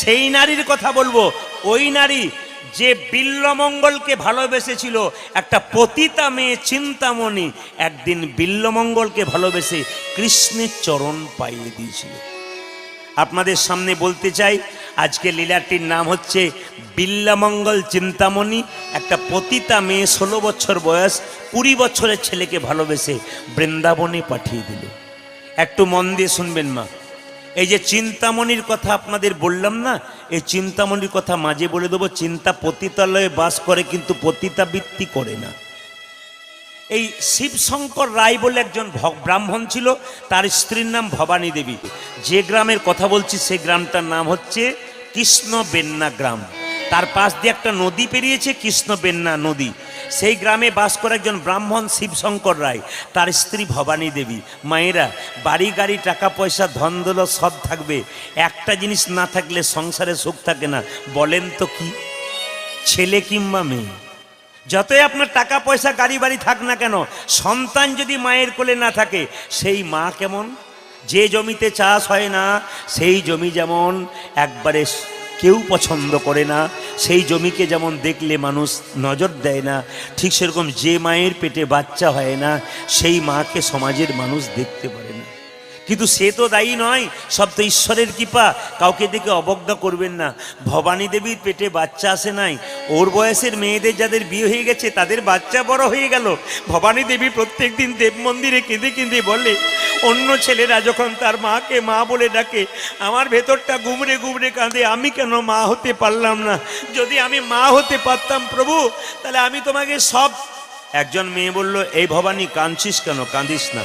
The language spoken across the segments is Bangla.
সেই নারীর কথা বলবো, ওই নারী যে বিল্বমঙ্গলকে ভালোবেসেছিল। একটা পতিতা মেয়ে চিন্তামণি একদিন বিল্বমঙ্গলকে ভালোবেসে কৃষ্ণের চরণ পাইয়ে দিয়েছিল। আপনাদের সামনে বলতে চাই, আজকে লীলাটির নাম হচ্ছে বিল্বমঙ্গল চিন্তামণি। একটা পতিতা মেয়ে 16 বছর বয়স 20 বছরের ছেলেকে ভালোবেসে বৃন্দাবনে পাঠিয়ে দিল। একটু মন দিয়ে শুনবেন মা, এই যে চিন্তামণির কথা আপনাদের বললাম না, এই চিন্তামণির কথা মাঝে বলে দেবো। চিন্তা পতিতালয়ে বাস করে কিন্তু পতিতাবৃত্তি করে না। এই শিবশঙ্কর রায় বলে একজন ব্রাহ্মণ ছিল, তার স্ত্রীর নাম ভবানী দেবী। যে গ্রামের কথা বলছি সেই গ্রামটার নাম হচ্ছে কৃষ্ণবেন্না গ্রাম। তার পাশ দিয়ে একটা নদী পেরিয়েছে, কৃষ্ণবেন্না নদী। সেই গ্রামে বাস করে একজন ব্রাহ্মণ শিবশঙ্কর রায়, তার স্ত্রী ভবানী দেবী। মায়েরা, বাড়ি গাড়ি টাকা পয়সা ধন দৌলত সব থাকবে, একটা জিনিস না থাকলে সংসারে সুখ থাকে না। বলেন তো কি? ছেলে কিংবা মেয়ে। যতই আপনার টাকা পয়সা গাড়ি বাড়ি থাক না কেন, সন্তান যদি মায়ের কোলে না থাকে, সেই মা কেমন? যে জমিতে চাষ হয় না সেই জমি যেমন একবারে কেউ পছন্দ করে না, সেই জমিকে যেমন দেখলে মানুষ নজর দেয় না, ঠিক সেরকম যে মায়ের পেটে বাচ্চা হয় না সেই মাকে সমাজের মানুষ দেখতে পারে না। কিন্তু সে তো দায়ী নয়, সব তো ঈশ্বরের কৃপা। কাউকে দেখে অবজ্ঞা করবেন না। ভবানী দেবীর পেটে বাচ্চা আসে নাই, ওর বয়সের মেয়েদের যাদের বিয়ে হয়ে গেছে তাদের বাচ্চা বড় হয়ে গেল। ভবানী দেবী প্রত্যেক দিন দেব মন্দিরে কেঁদে কেঁদে বলে, অন্য ছেলেরা যখন তার মাকে মা বলে ডাকে, আমার ভেতরটা গুমড়ে গুমড়ে কাঁদে, আমি কেন মা হতে পারলাম না? যদি আমি মা হতে পারতাম প্রভু, তাহলে আমি তোমাকে সব। একজন মেয়ে বলল, এই ভবানী কাঁদছিস কেন? কাঁদিস না,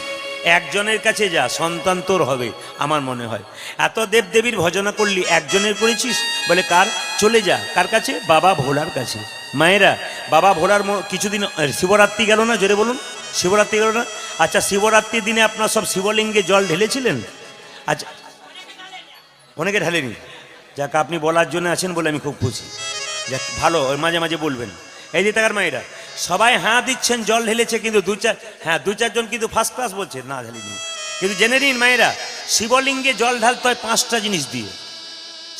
একজনের কাছে যা, সন্তান তোর হবে। আমার মনে হয় এত দেবদেবীর ভজনা করলি, একজনের করেছিস? বলে কার? চলে যা। কার কাছে? বাবা ভোলার কাছে। মায়েরা, বাবা ভোলার কিছুদিন শিবরাত্রি গেল না, জোরে বলুন, শিবরাত্রি গেল না? আচ্ছা, শিবরাত্রির দিনে আপনার সব শিবলিঙ্গে জল ঢেলেছিলেন? আচ্ছা, অনেকে ঢালেনি। যাক, আপনি বলার জন্য আছেন বলে আমি খুব খুশি। যাক, ভালো, ওই মাঝে মাঝে বলবেন। এই যে টাকার মায়েরা সবাই হ্যাঁ দিচ্ছেন, জল ঢেলেছে, কিন্তু দু চারজন কিন্তু ফার্স্ট ক্লাস বলছে না ঢেলেনি। কিন্তু জেনে নিন মায়েরা, শিবলিঙ্গে জল ঢালতে হয় 5টা জিনিস দিয়ে।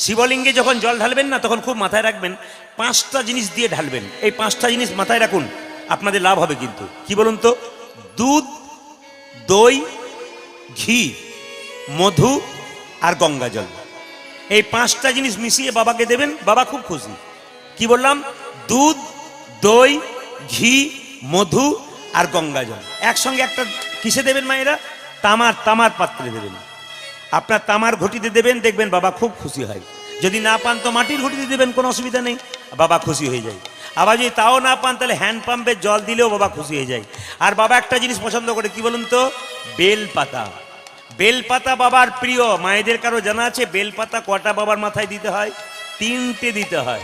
শিবলিঙ্গে যখন জল ঢালবেন না, তখন খুব মাথায় রাখবেন 5টা জিনিস দিয়ে ঢালবেন। এই 5টা জিনিস মাথায় রাখুন, আপনাদের লাভ হবে। কিন্তু কি বলুন তো? দুধ, দই, ঘি, মধু আর গঙ্গা জল। এই 5টা জিনিস মিশিয়ে বাবাকে দেবেন, বাবা খুব খুশি। কি বললাম? দুধ, দই, ঘি, মধু আর গঙ্গা জল একসঙ্গে। একটা কিসে দেবেন মায়েরা? তামার পাত্রে দেবেন। আপনার তামার ঘটিতে দেবেন, দেখবেন বাবা খুব খুশি হয়। যদি না পান তো মাটির ঘটিতে দেবেন, কোনো অসুবিধা নেই, বাবা খুশি হয়ে যায়। আবার যদি তাও না পান, তাহলে হ্যান্ড পাম্পের জল দিলেও বাবা খুশি হয়ে যায়। আর বাবা একটা জিনিস পছন্দ করে, কি বলুন তো? বেলপাতা। বেলপাতা বাবার প্রিয়। মায়েদের কারো জানা আছে বেলপাতা কটা বাবার মাথায় দিতে হয়? 3টে দিতে হয়।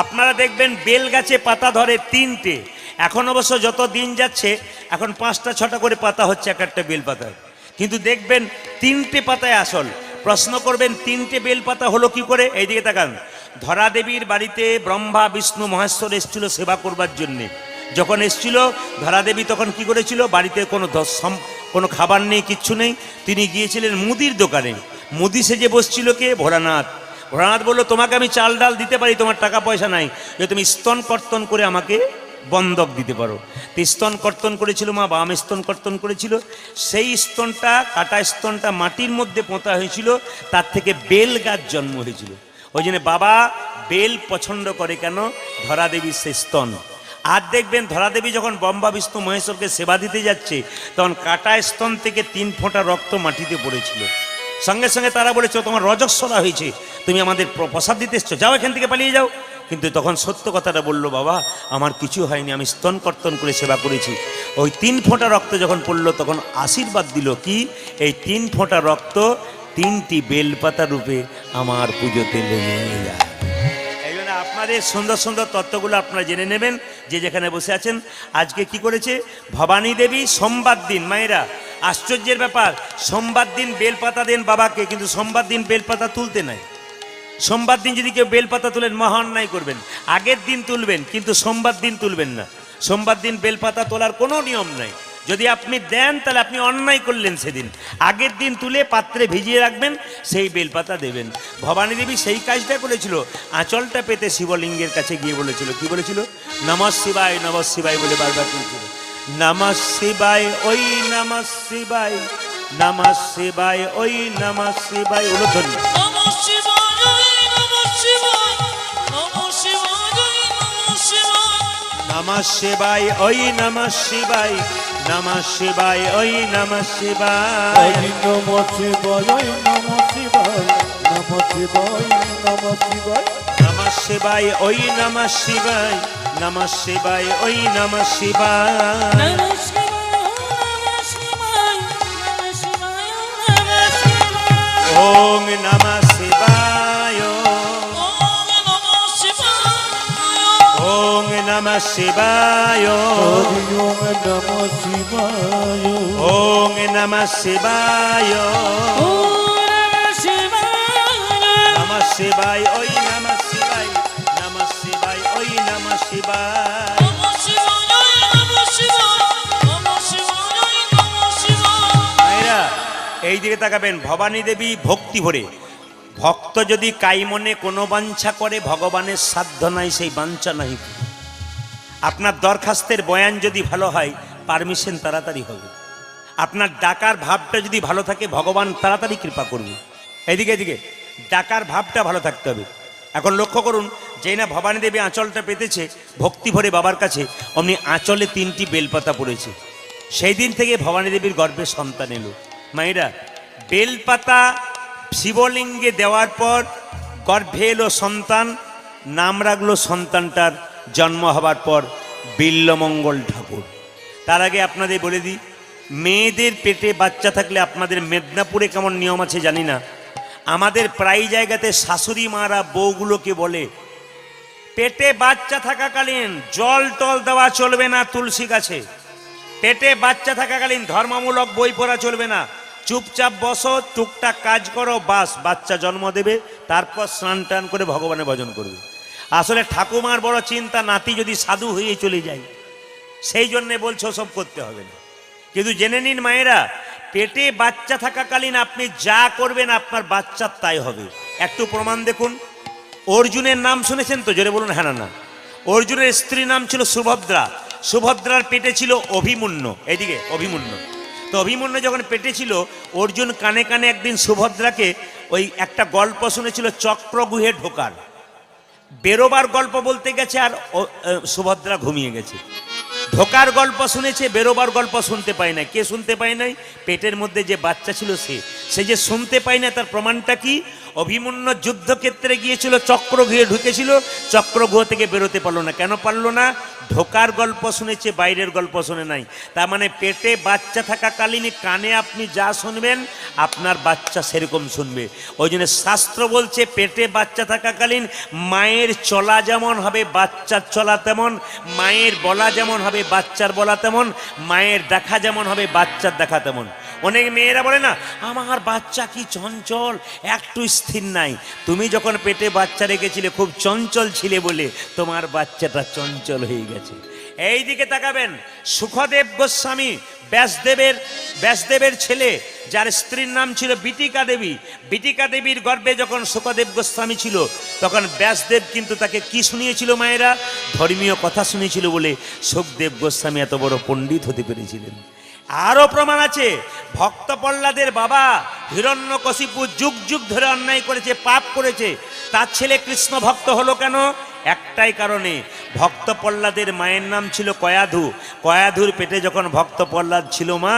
আপনারা দেখবেন বেল গাছে পাতা ধরে 3টে। এখন অবশ্য যত দিন যাচ্ছে এখন 5টা 6টা করে পাতা হচ্ছে এক একটা বেল পাতায়, কিন্তু দেখবেন 3টে পাতায় আসল। প্রশ্ন করবেন 3টে বেল পাতা হলো কি করে? এইদিকে তাকান। ধরা দেবীর বাড়িতে ব্রহ্মা বিষ্ণু মহেশ্বর এসেছিল সেবা করবার জন্যে। যখন এসেছিল ধরা দেবী, তখন কি করেছিল? বাড়িতে কোনো খাবার নেই, কিচ্ছু নেই। তিনি গিয়েছিলেন মুদির দোকানে। মুদি সেজে বসছিল কে? ভোলানাথ। ভোলানাথ বলল, তোমাকে আমি চাল ডাল দিতে পারি, তোমার টাকা পয়সা নাই, যে তুমি স্তন কর্তন করে আমাকে বন্ধক দিতে পারো। তো স্তন কর্তন করেছিল মা, বাম স্তন কর্তন করেছিল। সেই স্তনটা, কাটা স্তনটা মাটির মধ্যে পোঁতা হয়েছিল, তার থেকে বেল গাছ জন্ম হয়েছিল। ওই জন্য বাবা বেল পছন্দ করে কেন? ধরা দেবীর সেই স্তন। আর দেখবেন ধরা দেবী যখন ব্রহ্মা বিষ্ণু মহেশ্বরকে সেবা দিতে যাচ্ছে, তখন কাটা স্তন থেকে 3 ফোঁটা রক্ত মাটিতে পড়েছিল। সঙ্গে সঙ্গে তারা বলেছে, তোমার রজস্বলা হয়েছে, তুমি আমাদের প্রসাদ দিতে এসছো, যাও এখান থেকে পালিয়ে যাও। কিন্তু তখন সত্য কথাটা বলল, বাবা আমার কিছু হয়নি, আমি স্তন কর্তন করে সেবা করেছি। ওই 3 ফোঁটা রক্ত যখন পড়লো, তখন আশীর্বাদ দিল কি? এই 3 ফোঁটা রক্ত 3টি বেলপাতা রূপে আমার পুজোতে লেগে যায়। এই জন্য আপনাদের সুন্দর সুন্দর তত্ত্বগুলো আপনারা জেনে নেবেন, যে যেখানে বসে আছেন। আজকে কি করেছে ভবানী দেবী? সোমবার দিন, মায়েরা আশ্চর্যের ব্যাপার, সোমবার দিন বেলপাতা দেন বাবাকে, কিন্তু সোমবার দিন বেলপাতা তুলতে নাই। সোমবার দিন যদি কেউ বেলপাতা তুলেন মহা অন্যায় করবেন। আগের দিন তুলবেন, কিন্তু সোমবার দিন তুলবেন না। সোমবার দিন বেলপাতা তোলার কোনো নিয়ম নাই। যদি আপনি দেন তাহলে আপনি অন্যায় করলেন। সেদিন আগের দিন তুলে পাত্রে ভিজিয়ে রাখবেন, সেই বেলপাতা দেবেন। ভবানী দেবী সেই কাজটা করেছিল। আঁচলটা পেতে শিবলিঙ্গের কাছে গিয়ে বলেছিল, কি বলেছিল? নমঃ শিবায় বলে বারবার বলেছিল, নমঃ শিবায় ওই নমঃ শিবায়, নমঃ শিবায় ওই নমঃ শিবায়। উলুধ্বনি নমঃ শিবায় নমঃ শিবায় নমঃ শিবায় নমঃ শিবায়, নমঃ শিবায় ওই নমঃ শিবায়, নমঃ শিবায় ওই নমঃ শিবায়। নমঃ শিবায় নমঃ শিবায়, নমঃ শিবায় নমঃ শিবায়, নমঃ শিবায় ওই নমঃ শিবায়, নমঃ শিবায় ওই নমঃ শিবায়। নমঃ শিবায় নমঃ শিবায় নমঃ শিবায়, ওম নমঃ শিবায়, ওম নমঃ শিবায়, ওম নমঃ শিবায়, হরি ওম নমঃ শিবায়, ওম নমঃ শিবায়, ওম নমঃ শিবায়, নমঃ শিবায় ওই নমঃ শিবায়, নমঃ শিবায় ওই নমঃ শিবায়। নমঃ শিবায় নমঃ শিবায় নমঃ শিবায় নমঃ শিবায়। ভাইরা এই দিকে তাকাবেন, ভবানী দেবী ভক্তি ভরে, ভক্ত যদি কাইমনে কোনো বাঞ্ছা করে ভগবানের সাধ্য নাই সেই বাঞ্ছা নাই। আপনার দরখাস্তের বয়ান যদি ভালো হয় পারমিশন তাড়াতাড়ি হবে। আপনার ডাকার ভাবটা যদি ভালো থাকে ভগবান তাড়াতাড়ি কৃপা করবে। এদিকে ডাকার ভাবটা ভালো থাকতে হবে। এখন লক্ষ্য করুন, যেই না ভবানী দেবী আঁচলটা পেতেছে ভক্তি ভরে বাবার কাছে, অমনি আঁচলে 3টি বেলপাতা পড়েছে। সেই দিন থেকে ভবানী দেবীর গর্ভে সন্তান এলো। মায়েরা, বেলপাতা শিবলিঙ্গে দেওয়ার পর গর্ভে এলো সন্তান, নাম রাখলো সন্তানটার জন্ম হবার পর বিল্লমঙ্গল ঠাকুর। তার আগে আপনাদের বলে দিই, মেয়েদের পেটে বাচ্চা থাকলে আপনাদের মেদিনীপুরে কেমন নিয়ম আছে জানি না, আমাদের প্রায় জায়গাতে শাশুড়ি মারা বউগুলোকে বলে, পেটে বাচ্চা থাকাকালীন জল টল দেওয়া চলবে না তুলসী গাছে, পেটে বাচ্চা থাকাকালীন ধর্মমূলক বই পড়া চলবে না, চুপচাপ বসো, টুকটাক কাজ করো, বাস বাচ্চা জন্ম দেবে, তারপর স্নান টান করে ভগবানের ভজন করবে। আসলে ঠাকুমার বড় চিন্তা নাতি যদি সাধু হয়ে চলে যায়, সেই জন্যে বলছো সব করতে হবে না। কিন্তু জেনে নিন মায়েরা, পেটে বাচ্চা থাকাকালীন আপনি যা করবেন আপনার বাচ্চার তাই হবে। একটু প্রমাণ দেখুন। অর্জুনের নাম শুনেছেন তো? জোরে বলুন হ্যাঁ না। অর্জুনের স্ত্রীর নাম ছিল সুভদ্রা, সুভদ্রার পেটে ছিল অভিমন্যু। এইদিকে অভিমন্যু। তো অভিমন্যু যখন পেটে ছিল, অর্জুন কানে কানে একদিন সুভদ্রাকে ওই একটা গল্প শুনেছিল চক্রগুহে ঢোকার। বেরোবার গল্প বলতে গেছে আর সুভদ্রা ঘুমিয়ে গেছে। ঢোকার গল্প শুনেছে, বেরোবার গল্প শুনতে পায় না। কে শুনতে পায় নাই? পেটের মধ্যে যে বাচ্চা ছিল সে যে শুনতে পায় না, তার প্রমাণটা কি? অভিমন্যু যুদ্ধক্ষেত্রে গিয়েছিল, চক্রগৃহে ঢুকেছিল, চক্রগৃহ থেকে বেরোতে পারলো না। কেন পারলো না? ঢোকার গল্প শুনেছে, বাইরের গল্প শুনে নাই। তার মানে পেটে বাচ্চা থাকাকালীন কানে আপনি যা শুনবেন আপনার বাচ্চা সেরকম শুনবে। ওই জন্য শাস্ত্র বলছে, পেটে বাচ্চা থাকাকালীন মায়ের চলা যেমন হবে বাচ্চার চলা তেমন, মায়ের বলা যেমন হবে বাচ্চার বলা তেমন, মায়ের দেখা যেমন হবে বাচ্চার দেখা তেমন। অনেক মেয়েরা বলে না, আমার বাচ্চা কি চঞ্চল, একটু স্থির নাই। তুমি যখন পেটে বাচ্চা রেখেছিলে খুব চঞ্চল ছিলে বলে তোমার বাচ্চাটা চঞ্চল হয়ে গেছে। এই দিকে তাকাবেন, সুখদেব গোস্বামী ব্যাসদেবের ছেলে, যার স্ত্রীর নাম ছিল বিটিকা দেবী। বিটিকা দেবীর গর্ভে যখন সুখদেব গোস্বামী ছিল, তখন ব্যাসদেব কিন্তু তাকে কি শুনিয়েছিল মায়েরা? ধর্মীয় কথা শুনিয়েছিল বলে সুখদেব গোস্বামী এত বড় পণ্ডিত হতে পেরেছিলেন। আরো প্রমাণ আছে, ভক্ত প্রহ্লাদের বাবা হিরণ্যকশিপু যুগ যুগ ধরে অন্যায় করেছে, পাপ করেছে। তার ছেলে কৃষ্ণ ভক্ত হলো কেন? একটাই কারণে, ভক্ত প্রহ্লাদের মায়ের নাম ছিল কয়াধু। কয়াধুর পেটে যখন ভক্ত প্রহ্লাদ ছিল মা,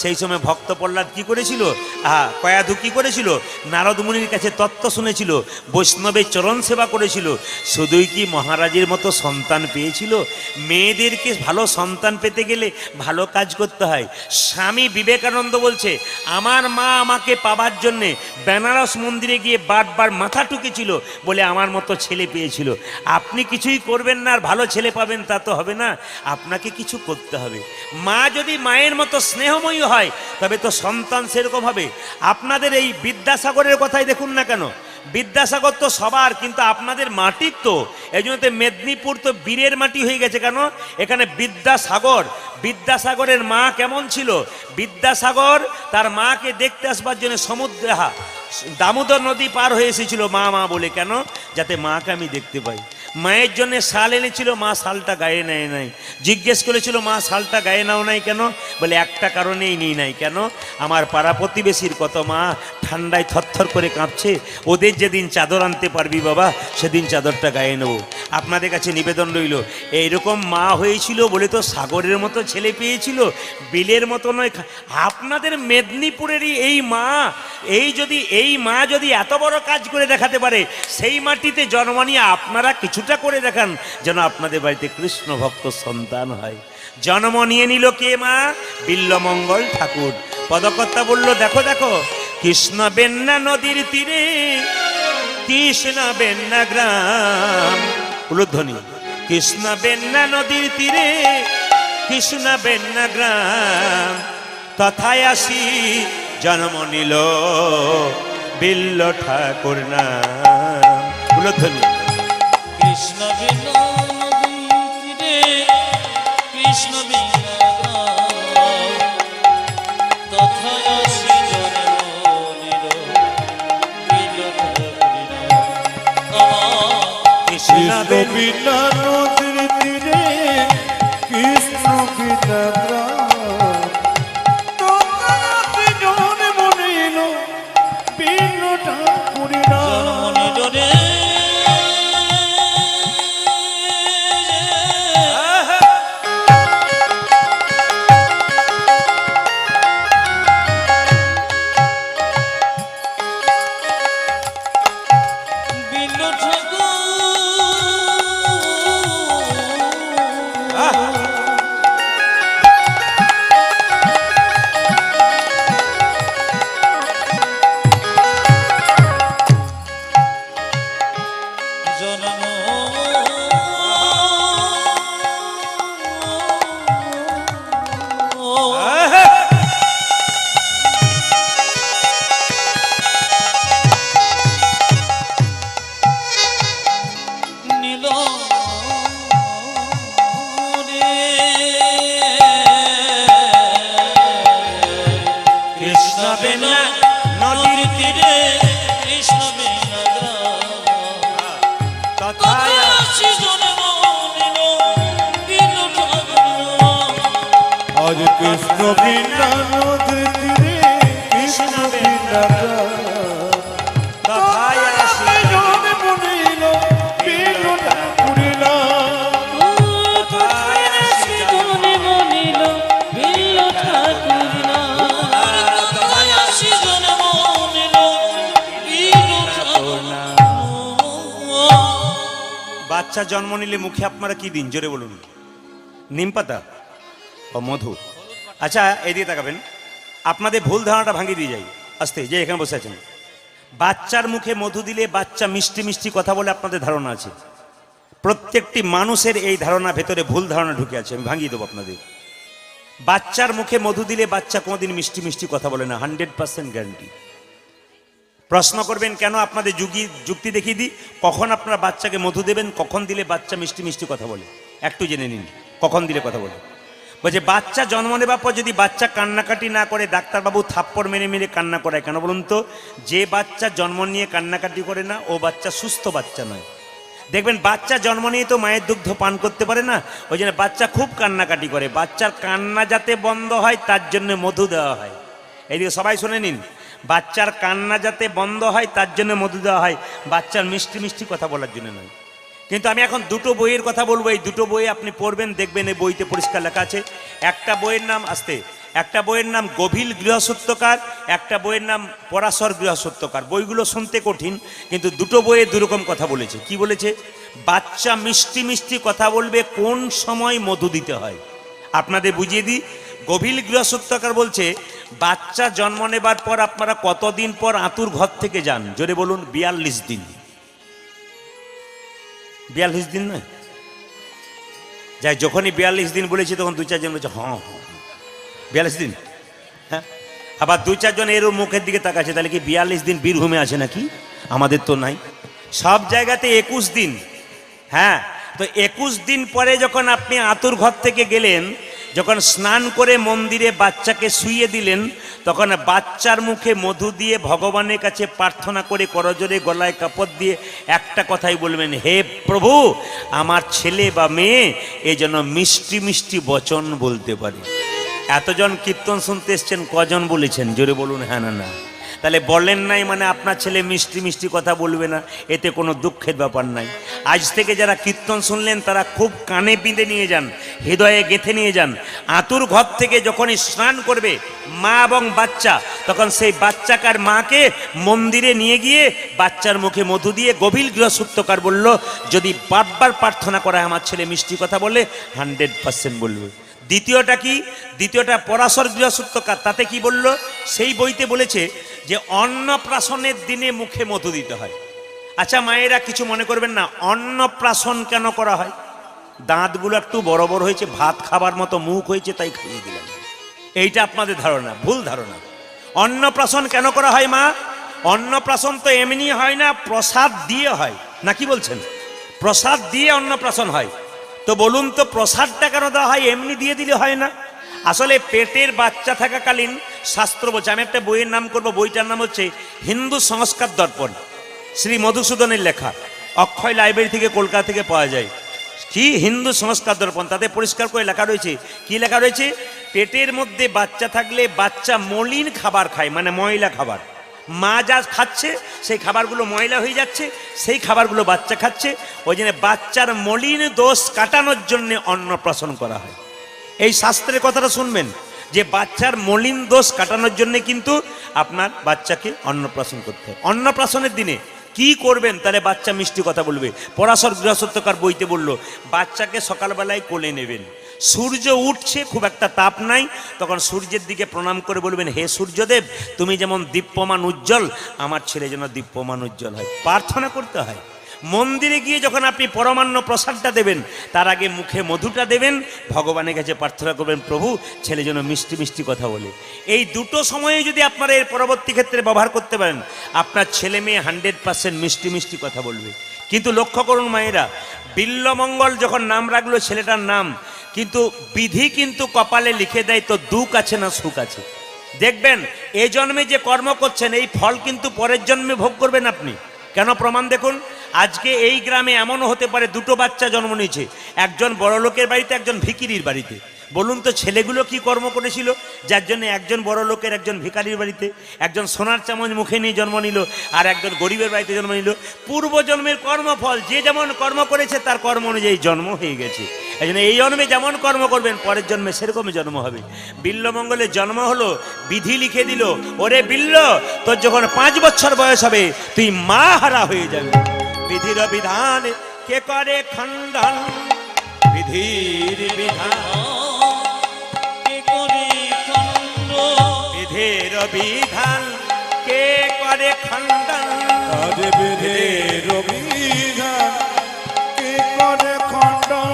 সেই সময় ভক্ত প্রহ্লাদ কি করেছিল? কয়াধু কি করেছিল? নারদ মুনির কাছে তত্ত্ব শুনেছিল, বৈষ্ণবের চরণ সেবা করেছিল। শুধুই কি মহারাজের মতো সন্তান পেয়েছিল? মেয়েদেরকে ভালো সন্তান পেতে গেলে ভালো কাজ করতে হয়। স্বামী বিবেকানন্দ বলছে, আমার মা আমাকে পাবার জন্যে বেনারস মন্দিরে গিয়ে বারবার মাথা টুকেছিল বলে আমার মতো ছেলে পেয়েছিল। আপনি কিছুই করবেন না আর ভালো ছেলে পাবেন তা তো হবে না, আপনাকে কিছু করতে হবে। মা যদি মায়ের মতো স্নেহময়ী হয় তবে তো সন্তান সেরকম হবে। আপনাদের এই বিদ্যাসাগরের কথাই দেখুন না কেন, বিদ্যাসাগর তো সবার, কিন্তু আপনাদের মাটির তো। এই জন্য তো মেদিনীপুর তো বীরের মাটি হয়ে গেছে। কেন? এখানে বিদ্যাসাগর, বিদ্যাসাগরের মা কেমন ছিল? বিদ্যাসাগর তার মাকে দেখতে আসবার জন্য সমুদ্রে দামোদর নদী পার হয়ে এসেছিল মা মা বলে। কেন? যাতে মাকে আমি দেখতে পাই। মায়ের জন্য শাল এনেছিল, মা শালটা গায়ে নেয় নাই। জিজ্ঞেস করেছিল মা শালটা গায়ে নাও নাই কেন? বলে একটা কারণেই নিই নাই। কেন? আমার পাড়া প্রতিবেশীর কত মা ঠান্ডায় থরথর করে কাঁপছে, ওদের যেদিন চাদর আনতে পারবি বাবা সেদিন চাদরটা গায়ে নেব। আপনাদের কাছে নিবেদন রইল, এইরকম মা হয়েছিল বলে তো সাগরের মতো ছেলে পেয়েছিল, বিলের মতো নয়। আপনাদের মেদিনীপুরেরই এই মা যদি এত বড় কাজ করে দেখাতে পারে, সেই মাটিতে জন্ম নিয়ে আপনারা কিছুটা করে দেখান, যেন আপনাদের বাড়িতে কৃষ্ণ ভক্ত সন্তান হয়। জন্ম নিয়ে নিল কে? মা বিল্লমঙ্গল ঠাকুর। পদকর্তা বলল, দেখো দেখো, কৃষ্ণ বেন্না নদীর তীরে, কৃষ্ণ বেন্না গ্রাম। উলুধ্বনি, কৃষ্ণ বেন্না নদীর তীরে, কৃষ্ণ বেন্না গ্রাম, তথায় আসি জন্ম নিল বিল্ল ঠাকুর নাম। উলুধ্বনি, কৃষ্ণ বিনা নদীর তীরে, কৃষ্ণ বিনা গ্রাম, তথায় আসি জন্ম নিল বিল্ল ঠাকুর নাম। কৃষ্ণ বিনা নদীর তীরে, কৃষ্ণ বিনা গ্রাম, তথায় জন্ম নিল বিল্ল ঠাকুর নাম। জন্ম নিল রে বিল্ল ঠাকুর। জন্ম নিল রে কৃষ্ণ বেন্না নদীর তীরে, কৃষ্ণ বিনা গ্রাম, তথায় আসি জন্ম নিল বিল্ল ঠাকুর। আজ কৃষ্ণ বিনা নদীর তীরে, কৃষ্ণ বিনা গ্রাম, তথায় আসি জন্ম নিল বিল্ল ঠাকুর নাম। তথায় আসি জন্ম নিল বিল্ল ঠাকুর নাম। তথায় আসি জন্ম নিল বিল্ল ঠাকুর নাম। বাচ্চা জন্ম নিলে মুখে আপনারা কি দিন? জোরে বলুন। নিম পাতা ও মধু। আচ্ছা, এদিকে তাকাবেন, আপনাদের ভুল ধারণাটা ভাঙিয়ে দিয়ে যাই আস্তে। যে এখানে বসে আছেন, বাচ্চার মুখে মধু দিলে বাচ্চা মিষ্টি মিষ্টি কথা বলে আপনাদের ধারণা আছে। প্রত্যেকটি মানুষের এই ধারণা ভেতরে ভুল ধারণা ঢুকে আছে, আমি ভাঙিয়ে দেবো আপনাদের। বাচ্চার মুখে মধু দিলে বাচ্চা কোনোদিন মিষ্টি মিষ্টি কথা বলে না, 100% গ্যারান্টি। প্রশ্ন করবেন কেন? আপনাদের যুক্তি দেখিয়ে দিই। কখন আপনারা বাচ্চাকে মধু দেবেন, কখন দিলে বাচ্চা মিষ্টি মিষ্টি কথা বলে, একটু জেনে নিন কখন দিলে কথা বলে। বলছে বাচ্চা জন্ম নেবার পর যদি বাচ্চা কান্নাকাটি না করে, ডাক্তারবাবু থাপ্পড় মেরে মেরে কান্না করায় কেন বলুন তো? যে বাচ্চা জন্ম নিয়ে কান্নাকাটি করে না, ও বাচ্চা সুস্থ বাচ্চা নয়। দেখবেন বাচ্চা জন্ম নিয়ে তো মায়ের দুগ্ধ পান করতে পারে না, ওই জন্য বাচ্চা খুব কান্নাকাটি করে। বাচ্চার কান্না যাতে বন্ধ হয় তার জন্য মধু দেওয়া হয়। এইদিকে সবাই শুনে নিন, বাচ্চার কান্না যাতে বন্ধ হয় তার জন্য মধু দেওয়া হয়, বাচ্চার মিষ্টি মিষ্টি কথা বলার জন্য নয়। কিন্তু আমি এখন দুটো বইয়ের কথা বলবো, এই দুটো বই আপনি পড়বেন, দেখবেন এই বইতে পরিষ্কার লেখা আছে। একটা বইয়ের নাম একটা বইয়ের নাম গভীর গৃহসূত্রকার, একটা বইয়ের নাম পরাশর গৃহসূত্রকার। বইগুলো শুনতে কঠিন, কিন্তু দুটো বইয়ে দুরকম কথা বলেছে। কি বলেছে? বাচ্চা মিষ্টি মিষ্টি কথা বলবে, কোন সময় মধু দিতে হয় আপনাদের বুঝিয়ে দিই। গভীর গৃহসূত্রকার বলছে বাচ্চা জন্ম নেবার পর আপনারা কতদিন পর আতুর ঘর থেকে যান? জোরে বলুন। 42 দিন। 42 দিন নয়, যাই যখনই 42 দিন বলেছি তখন 2-4 জন বলছে হ্যাঁ 42 দিন। হ্যাঁ, আবার 2-4 জন এর মুখের দিকে তাকাচ্ছে, তাহলে কি 42 দিন বীরভূমে আছে নাকি? আমাদের তো নাই, সব জায়গাতে 21 দিন। হ্যাঁ, তো 21 দিন পরে যখন আপনি আতুর ঘর থেকে গেলেন, যখন স্নান করে মন্দিরে বাচ্চাকে শুইয়ে দিলেন, তখন বাচ্চার মুখে মধু দিয়ে ভগবানের কাছে প্রার্থনা করে করজোরে গলায় কাপড় দিয়ে একটা কথাই বলবেন, হে প্রভু, আমার ছেলে বা মেয়ে এই যেন মিষ্টি মিষ্টি বচন বলতে পারে। এতজন কীর্তন শুনতে এসছেন, কজন বলেছেন? জোরে বলুন হ্যাঁ না না। তাহলে বলেন নাই মানে আপনার ছেলে মিষ্টি মিষ্টি কথা বলবে না, এতে কোনো দুঃখের ব্যাপার নাই। আজ থেকে যারা কীর্তন শুনলেন তারা খুব কানে বিঁধে নিয়ে যান, হৃদয়ে গেঁথে নিয়ে যান। আতুর ঘর থেকে যখনই স্নান করবে মা এবং বাচ্চা, তখন সেই বাচ্চাকার মাকে মন্দিরে নিয়ে গিয়ে বাচ্চার মুখে মধু দিয়ে গভীর গৃহসূত্রকার বলল, যদি বারবার প্রার্থনা করা আমার ছেলে মিষ্টি কথা বলে 100% বলবে। দ্বিতীয়টা কি? দ্বিতীয়টা পরাশর গৃহসূত্রকার, তাতে কি বলল? সেই বইতে বলেছে যে অন্নপ্রাশনের দিনে মুখে মধু দিতে হয়। আচ্ছা মায়েরা কিছু মনে করবেন না, অন্নপ্রাশন কেন করা হয়? দাঁতগুলো একটু বড় বড় হয়েছে, ভাত খাবার মতো মুখ হয়েছে, তাই খাইয়ে দিলাম। এইটা আপনাদের ধারণা, ভুল ধারণা। অন্নপ্রাশন কেন করা হয় মা? অন্নপ্রাশন তো এমনি হয় না, প্রসাদ দিয়ে হয়, না কি বলছেন? প্রসাদ দিয়ে অন্নপ্রাশন হয়। তো বলুন তো প্রসাদটা কেন দেওয়া হয়? এমনি দিয়ে দিলে হয় না। আসলে পেটের বাচ্চা থাকাকালীন শাস্ত্র বলছে, আমি একটা বইয়ের নাম করব, বইটার নাম হচ্ছে হিন্দু সংস্কার দর্পণ, শ্রী মধুসূদনের লেখা, অক্ষয় লাইব্রেরি থেকে কলকাতা থেকে পাওয়া যায়। কি হিন্দু সংস্কার দর্পণ, তাতে পরিষ্কার করে লেখা রয়েছে। কি লেখা রয়েছে? পেটের মধ্যে বাচ্চা থাকলে বাচ্চা মলিন খাবার খায়, মানে ময়লা খাবার। মা যা খাচ্ছে সেই খাবারগুলো ময়লা হয়ে যাচ্ছে, সেই খাবারগুলো বাচ্চা খাচ্ছে। ওই জন্য বাচ্চার মলিন দোষ কাটানোর জন্য অন্নপ্রাশন করা হয়। এই শাস্ত্রের কথাটা শুনবেন, যে বাচ্চার মলিন দোষ কাটানোর জন্য কিন্তু আপনার বাচ্চাকে অন্নপ্রাশন করতে হয়। অন্নপ্রাশনের দিনে কি করবেন? তাহলে বাচ্চা মিষ্টি কথা বলবে। পরাশর গৃহসূত্রকার বইতে বলল, বাচ্চাকে সকালবেলায় কোলে নেবেন, সূর্য উঠছে, খুব একটা তাপ নাই, তখন সূর্যের দিকে প্রণাম করে বলবেন, হে সূর্যদেব, তুমি যেমন দীপ্যমান উজ্জ্বল, আমার ছেলে যেন দীপ্যমান উজ্জ্বল হয়। প্রার্থনা করতে হয়। মন্দিরে গিয়ে যখন আপনি পরমান্ন প্রসাদটা দেবেন, তার আগে মুখে মধুটা দেবেন, ভগবানের কাছে প্রার্থনা করবেন, প্রভু ছেলে যেন মিষ্টি মিষ্টি কথা বলে। এই দুটো সময়ে যদি আপনারা এর পরবর্তী ক্ষেত্রে ব্যবহার করতে পারেন, আপনার ছেলে মেয়ে 100% মিষ্টি মিষ্টি কথা বলবে। কিন্তু লক্ষ্য করুন মায়েরা, বিল্লমঙ্গল যখন নাম রাখলো ছেলেটার নাম, কিন্তু বিধি কিন্তু কপালে লিখে দেয়, তো দুঃখ আছে না সুখ আছে। দেখবেন এই জন্মে যে কর্ম করছেন এই ফল কিন্তু পরের জন্মে ভোগ করবেন আপনি। কেন? প্রমাণ দেখুন। আজকে এই গ্রামে এমনও হতে পারে দুটো বাচ্চা জন্ম নিয়েছে, একজন বড় লোকের বাড়িতে, একজন ভিখিরির বাড়িতে। বলুন তো ছেলেগুলো কি কর্ম করেছিল, যার জন্য একজন বড় লোকের, একজন ভিখারির বাড়িতে, একজন সোনার চামচ মুখে নিয়ে জন্ম নিল, আর একজন গরিবের বাড়িতে জন্ম নিল। পূর্বজন্মের কর্মফল, যে যেমন কর্ম করেছে তার কর্ম অনুযায়ী জন্ম হয়ে গেছে। এই জন্য এই জন্মে যেমন কর্ম করবেন পরের জন্মে সেরকমই জন্ম হবে। বিল্লমঙ্গলের জন্ম হলো, বিধি লিখে দিল, ওরে বিল্ল, তোর যখন 5 বছর বয়স হবে তুই মা হারা হয়ে যাবে। বিধির বিধান কে করে খণ্ডন, বিধির বিধান কে করে খণ্ড, বিধির বিধান কে করে খণ্ডন, আজ বিধির বিধান কে করে খণ্ডন,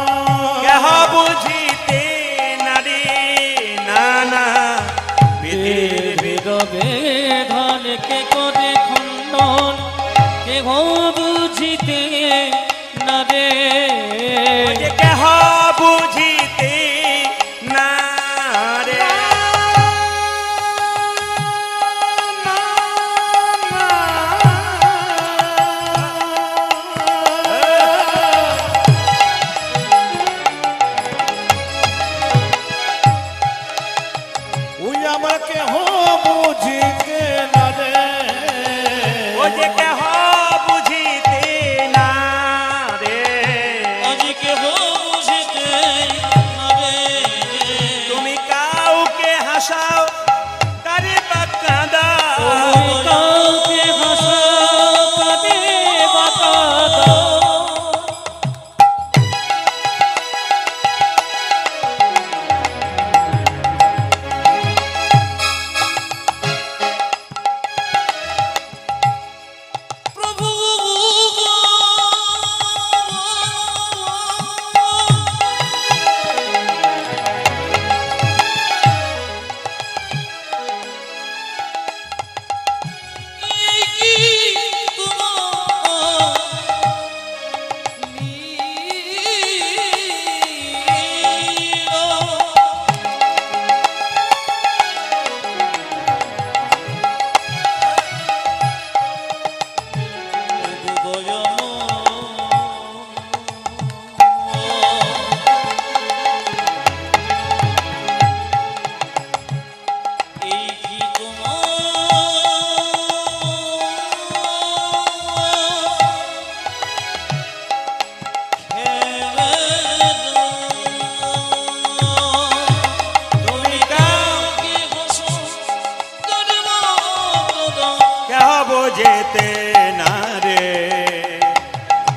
কেহ বুঝিতে নারী না না। বিধির বিধান কে করে খণ্ডন, কে বুঝিতে না রে। কেহ বুঝিতে না রে। ওই আমাকে হো বুঝিতে না রে, ও যে কেহ বুঝিতে না রে।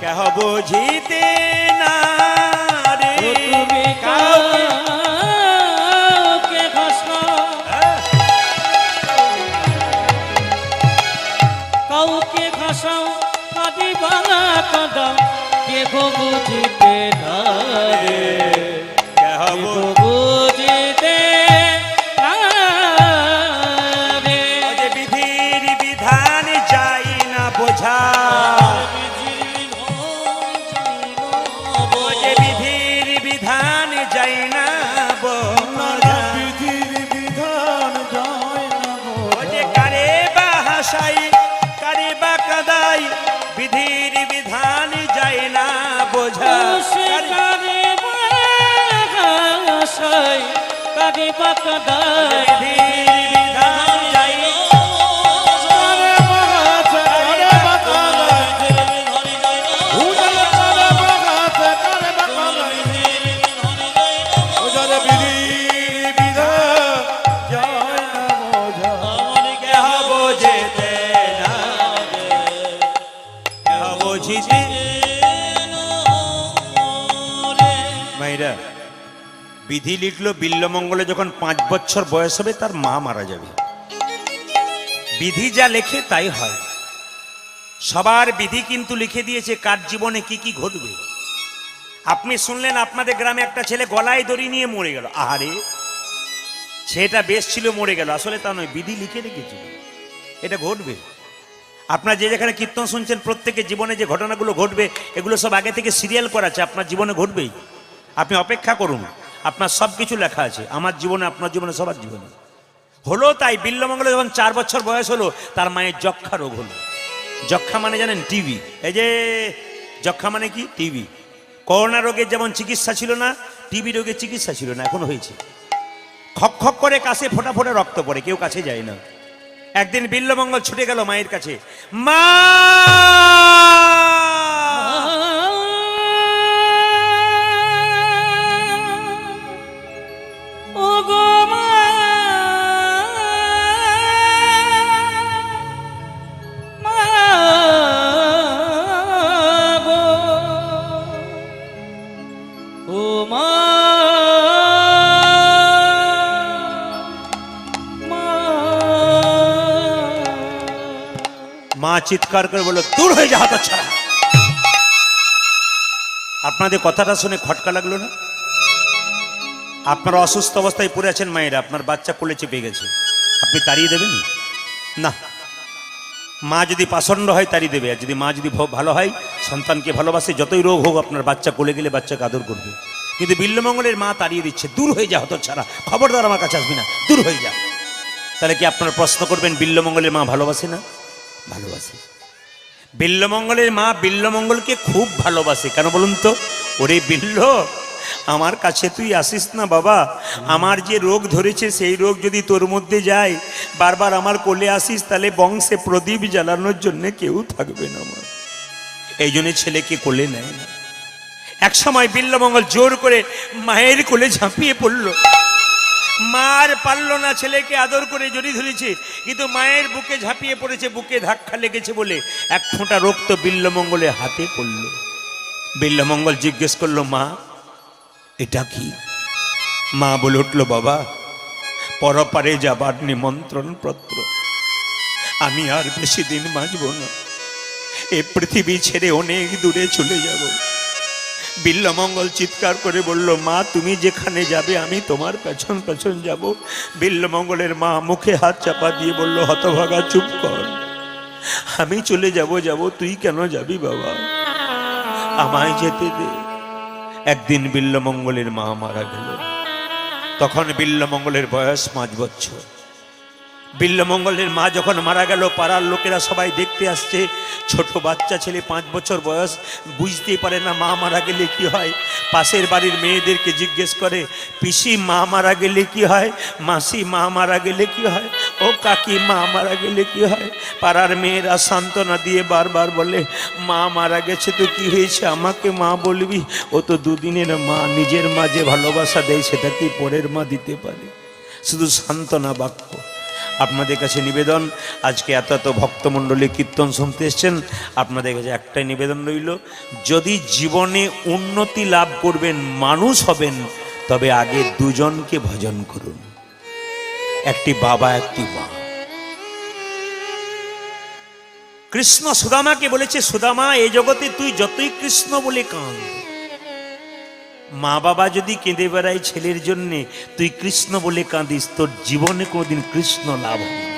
কেহ বুঝিতে না রে ও তুমি কাউকে ভাসাও, কাউকে ভাসাও কাঁদিবা কাঁদাও, কেহ বুঝিতে না রে, কেহ কেহ বুঝিতে না রে। যে বিধির বিধান যাই না বোঝা, যে বিধির বিধান যাই না বোঝা, বিধির বিধান যায় না ও যে কারে বা হাসাই কারে বা কাদাই, বিধির বিধান যাই না বোঝা। কাঁদে বা কাঁদায়, বিধির বিধান যাই না কেহ বোঝেতে না রে, কেহ বুঝিতে মাইরা। বিধি লিখলো বিল্লমঙ্গলে যখন 5 বছর বয়স হবে তার মা মারা যাবে। বিধি যা লেখে তাই হয়। সবার বিধি কিন্তু লিখে দিয়েছে কার জীবনে কি কি ঘটবে। আপনি শুনলেন আপনাদের গ্রামে একটা ছেলে গলায় দড়ি নিয়ে মরে গেল, আহারে সেটা বেশ ছিল মরে গেল, আসলে তা নয়, বিধি লিখে রেখেছিল এটা ঘটবে। আপনার যে যেখানে কীর্তন শুনছেন প্রত্যেকের জীবনে যে ঘটনাগুলো ঘটবে এগুলো সব আগে থেকে সিরিয়াল করা আছে, আপনার জীবনে ঘটবেই। আপনি অপেক্ষা করুন, আপনার সব কিছু লেখা আছে আমার জীবনে, আপনার জীবনে, সবার জীবনে। হলো তাই বিল্লমঙ্গলে যখন 4 বছর বয়স হলো তার মায়ের যক্ষা রোগ হলো। যক্ষা মানে জানেন টিবি, এই যে যক্ষা মানে কি টিবি। করোনা রোগের যেমন চিকিৎসা ছিল না, টিবি রোগের চিকিৎসা ছিল না, এখন হয়েছে। খক খক করে কাছে ফোটা ফোটা রক্ত পড়ে, কেউ কাছে যায় না। একদিন বিল্লমঙ্গল ছুটে গেল মায়ের কাছে, মা ও গো মা, মা গো, ও মা, মা চিৎকার করে বলল, দূর হয়ে যা হতচ্ছাড়া। আপনাদের কথাটা শুনে খটকা লাগলো না? আপনারা অসুস্থ অবস্থায় পড়ে আছেন মায়েরা, আপনার বাচ্চা কোলে চেপে গেছে, আপনি তাড়িয়ে দেবেন না? মা যদি পাষণ্ড হয় তাড়িয়ে দেবে, আর যদি মা যদি ভালো হয়, সন্তানকে ভালোবাসে, যতই রোগ হোক আপনার বাচ্চা কোলে গেলে বাচ্চাকে আদর করবে। কিন্তু বিল্লমঙ্গলের মা তাড়িয়ে দিচ্ছে, দূর হয়ে যা হতচ্ছাড়া, খবরদার আমার কাছে আসবি না, দূর হয়ে যা। তাহলে কি আপনারা প্রশ্ন করবেন বিল্লমঙ্গলের মা ভালোবাসে না? ভালোবাসে। বিল্লমঙ্গলের মা বিল্লমঙ্গলকে খুব ভালোবাসে। কেন বলুন তো? ওরে বিল্ল, আমার কাছে তুই আসিস না বাবা, আমার যে রোগ ধরেছে সেই রোগ যদি তোর মধ্যে যায়, বারবার আমার কোলে আসিস, তাহলে বংশে প্রদীপ জ্বালানোর জন্য কেউ থাকবে না আমার। এই জন্য ছেলেকে কোলে নেয় না। এক সময় বিল্লমঙ্গল জোর করে মায়ের কোলে ঝাঁপিয়ে পড়ল। মার পারল না, ছেলেকে আদর করে জড়িয়ে ধরেছে, কিন্তু মায়ের বুকে ঝাঁপিয়ে পড়েছে, বুকে ধাক্কা লেগেছে বলে এক ফোঁটা রক্ত বিল্লমঙ্গলের হাতে পড়ল। বিল্লমঙ্গল জিজ্ঞেস করলো, মা এটা কি? মা বলে উঠল, বাবা পরপারে যাবার নিমন্ত্রণ পত্র, আমি আর বেশি দিন বাঁচব না, এ পৃথিবী ছেড়ে অনেক দূরে চলে যাব। বিল্লমঙ্গল চিৎকার করে বলল, মা তুমি যেখানে যাবে আমি তোমার পেছন পেছন যাব। বিল্লমঙ্গলের মা মুখে হাত চাপা দিয়ে বলল, হতভাগা চুপ কর, আমি চলে যাব, তুই কেন যাবি বাবা, আমায় যেতে দে। একদিন বিল্লমঙ্গলের মা মারা গেল। তখন বিল্লমঙ্গলের বয়স 5 বছর। বিল্লমঙ্গলের মা যখন মারা গেল, পাড়ার লোকেরা সবাই দেখতে আসছে। ছোট বাচ্চা ছেলে 5 বছর বয়স, বুঝতেই পারে না মা মারা গেলে কি হয়। পাশের বাড়ির মেয়েদেরকে জিজ্ঞেস করে, পিসি মা মারা গেলে কি হয়, মাসি মা মারা গেলে কি হয়, ও কাকি মা মারা গেলে কি হয়। পাড়ার মেয়েরা সান্ত্বনা দিয়ে বারবার বলে, মা মারা গেছে তো কি হয়েছে, আমাকে মা বলবি, ও তো দুদিনের মা, নিজের মা যে ভালোবাসা দেয় সেটা কি পরের মা দিতে পারে? শুধু সান্ত্বনা বাক্য। আপনাদের কাছে নিবেদন, আজকে এত এত ভক্তমণ্ডলী কীর্তন শুনতে এসছেন, আপনাদের কাছে একটাই নিবেদন রইল, যদি জীবনে উন্নতি লাভ করবেন, মানুষ হবেন, তবে আগে দুজনকে ভজন করুন, একটি বাবা একটি মা। কৃষ্ণ সুদামাকে বলেছে, সুদামা এই জগতে তুই যতই কৃষ্ণ বলে কাঁদ, মা বাবা যদি কেঁদে বেড়ায় ছেলের জন্যে, তুই কৃষ্ণ বলে কাঁদিস, তোর জীবনে কোনোদিন কৃষ্ণ লাভ হবে না।